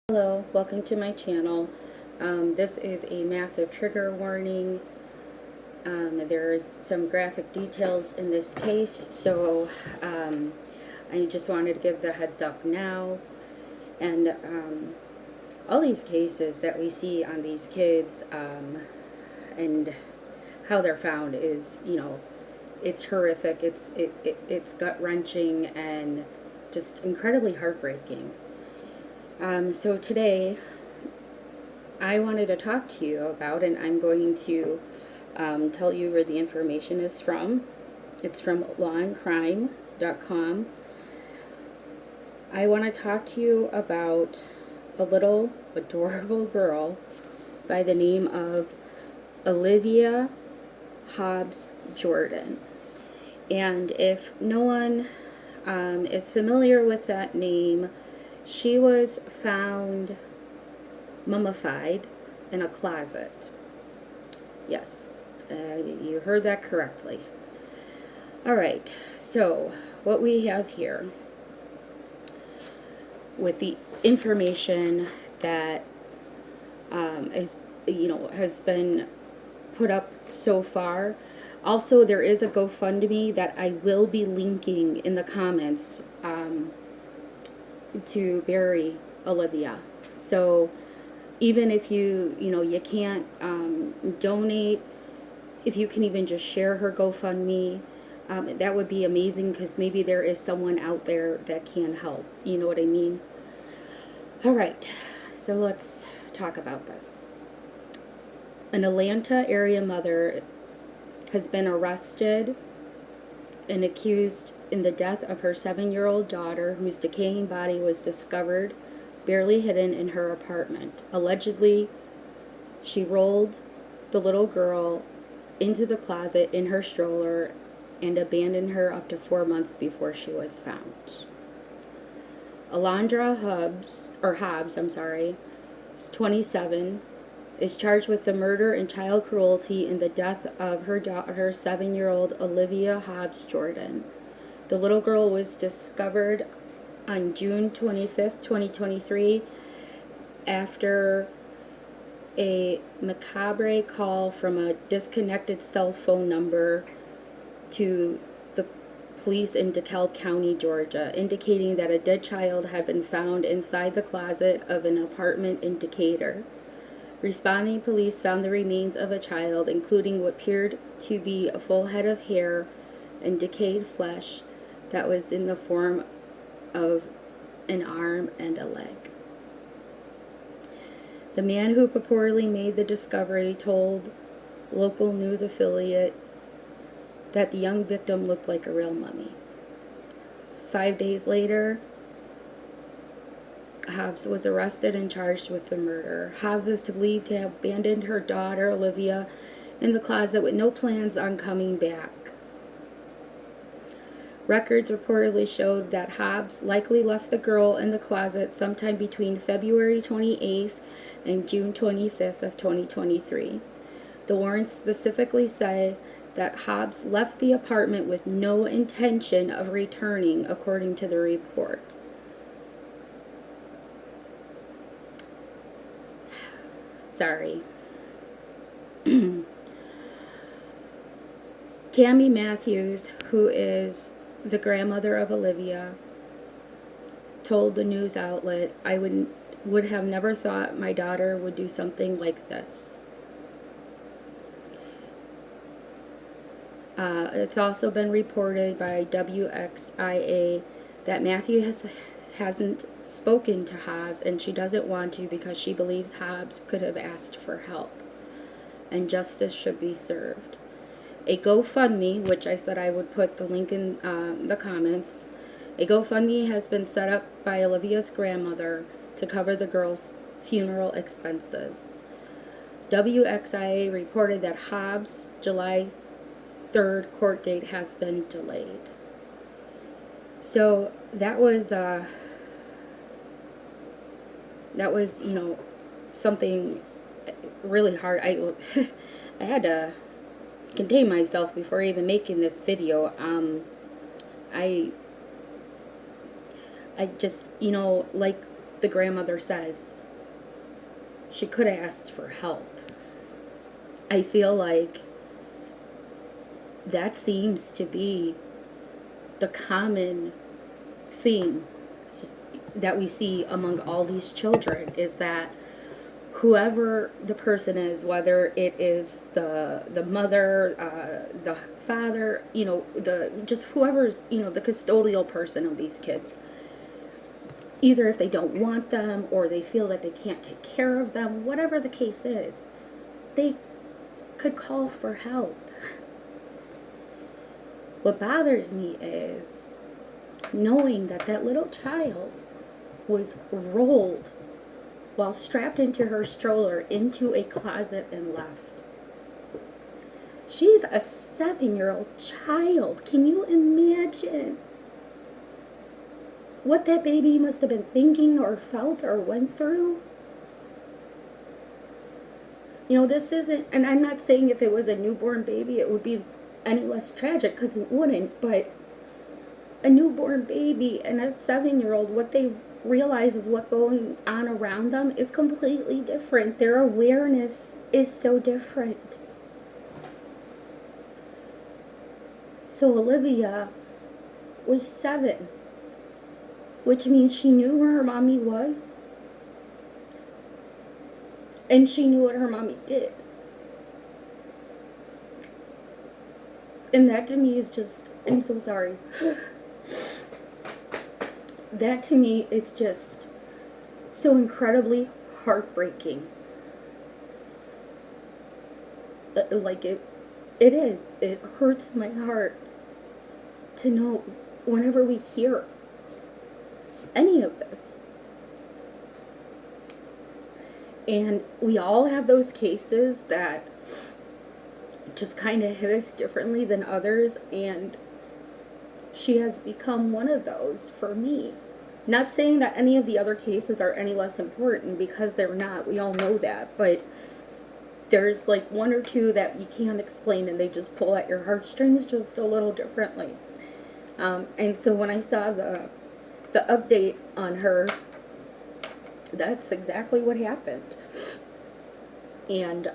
Hello, welcome to my channel. This is a massive trigger warning. There's some graphic details in this case, so I just wanted to give the heads up now. And all these cases that we see on these kids and how they're found is, it's horrific. It's gut-wrenching and just incredibly heartbreaking. So today I wanted to talk to you about, and I'm going to tell you where the information is from. It's from lawandcrime.com. I want to talk to you about a little adorable girl by the name of Alivia Hobbs-Jordan. And if no one is familiar with that name, she was found mummified in a closet. Yes, you heard that correctly. Alright, so what we have here with the information that has been put up so far. Also, there is a GoFundMe that I will be linking in the comments to bury Alivia. So even if you can't donate, if you can even just share her GoFundMe, that would be amazing, because maybe there is someone out there that can help. You know what I mean? Alright, so let's talk about this. An Atlanta area mother has been arrested and accused in the death of her 7-year-old daughter, whose decaying body was discovered barely hidden in her apartment. Allegedly, she rolled the little girl into the closet in her stroller and abandoned her up to 4 months before she was found. Alondra Hobbs, 27, is charged with the murder and child cruelty in the death of her daughter, 7-year-old Alivia Hobbs-Jordan. The little girl was discovered on June 25th, 2023, after a macabre call from a disconnected cell phone number to the police in DeKalb County, Georgia, indicating that a dead child had been found inside the closet of an apartment in Decatur. Responding police found the remains of a child, including what appeared to be a full head of hair and decayed flesh that was in the form of an arm and a leg. The man who purportedly made the discovery told local news affiliate that the young victim looked like a real mummy. 5 days later, Hobbs was arrested and charged with the murder. Hobbs is believed to have abandoned her daughter, Alivia, in the closet with no plans on coming back. Records reportedly showed that Hobbs likely left the girl in the closet sometime between February 28th and June 25th of 2023. The warrants specifically say that Hobbs left the apartment with no intention of returning, according to the report. Sorry. Tammy Matthews, who is the grandmother of Alivia, told the news outlet, "I would have never thought my daughter would do something like this." It's also been reported by WXIA that Matthews hasn't spoken to Hobbs, and she doesn't want to because she believes Hobbs could have asked for help, and justice should be served. A GoFundMe, which I said I would put the link in the comments, a GoFundMe has been set up by Olivia's grandmother to cover the girl's funeral expenses. WXIA reported that Hobbs' July 3rd court date has been delayed. So that was something really hard. I had to contain myself before even making this video. I just, like the grandmother says, she could have asked for help. I feel like that seems to be the common theme that we see among all these children, is that whoever the person is, whether it is the mother, the father, just whoever's, the custodial person of these kids, either if they don't want them or they feel that they can't take care of them, whatever the case is, they could call for help. What bothers me is knowing that that little child was rolled while strapped into her stroller into a closet and left. She's a 7-year-old child. Can you imagine what that baby must have been thinking or felt or went through? This isn't, and I'm not saying if it was a newborn baby it would be any less tragic, because it wouldn't, but a newborn baby and a 7-year-old, what they realize is what going on around them is completely different. Their awareness is so different. So Alivia was 7, which means she knew where her mommy was, and she knew what her mommy did. And that to me is just, I'm so sorry. That to me is just so incredibly heartbreaking. Like it is. It hurts my heart to know whenever we hear any of this. And we all have those cases that just kind of hit us differently than others, and she has become one of those for me. Not saying that any of the other cases are any less important, because they're not. We all know that. But there's like one or two that you can't explain, and they just pull at your heartstrings just a little differently. And so when I saw the update on her, that's exactly what happened. And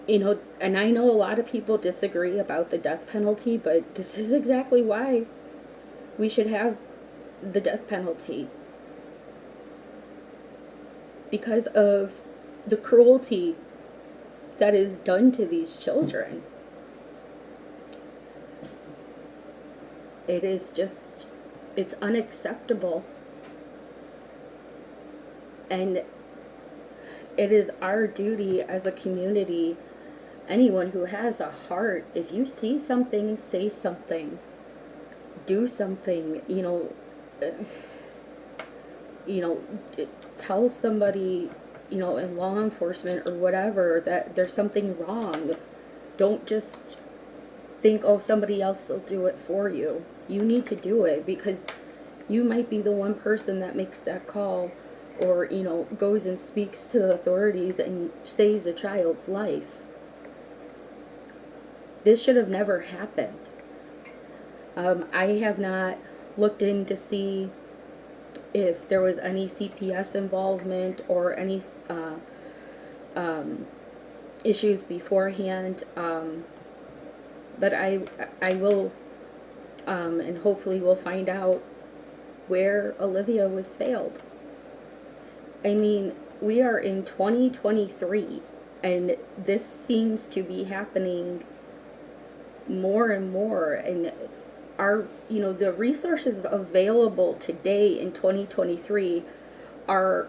and I know a lot of people disagree about the death penalty, but this is exactly why we should have the death penalty. Because of the cruelty that is done to these children. It is just, it's unacceptable. And it is our duty as a community, anyone who has a heart, if you see something, say something, do something, tell somebody, in law enforcement or whatever, that there's something wrong. Don't just think, oh, somebody else will do it for you. You need to do it, because you might be the one person that makes that call, or, goes and speaks to the authorities and saves a child's life. This should have never happened. I have not looked in to see if there was any CPS involvement or any issues beforehand, but I will, and hopefully we'll find out where Alivia was failed. I mean, we are in 2023, and this seems to be happening more and more, and our, the resources available today in 2023 are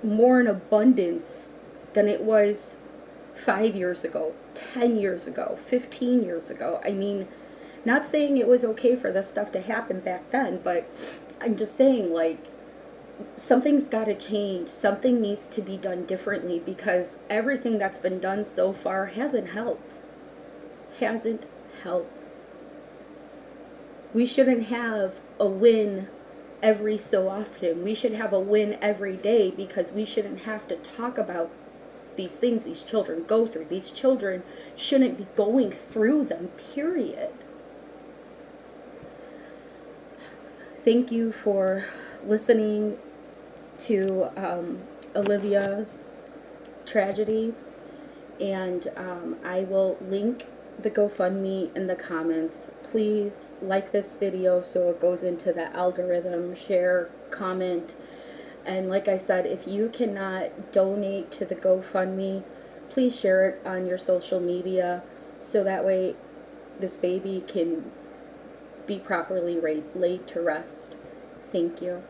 more in abundance than it was 5 years ago, 10 years ago, 15 years ago. I mean, not saying it was okay for this stuff to happen back then, but I'm just saying, like, something's got to change. Something needs to be done differently, because everything that's been done so far hasn't helped. Hasn't helped. We shouldn't have a win every so often. We should have a win every day, because we shouldn't have to talk about these things these children go through. These children shouldn't be going through them, period. thank you for listening to Olivia's tragedy, and I will link the GoFundMe in the comments. Please like this video so it goes into the algorithm, share, comment, and like I said, if you cannot donate to the GoFundMe, please share it on your social media so that way this baby can be properly laid to rest. Thank you.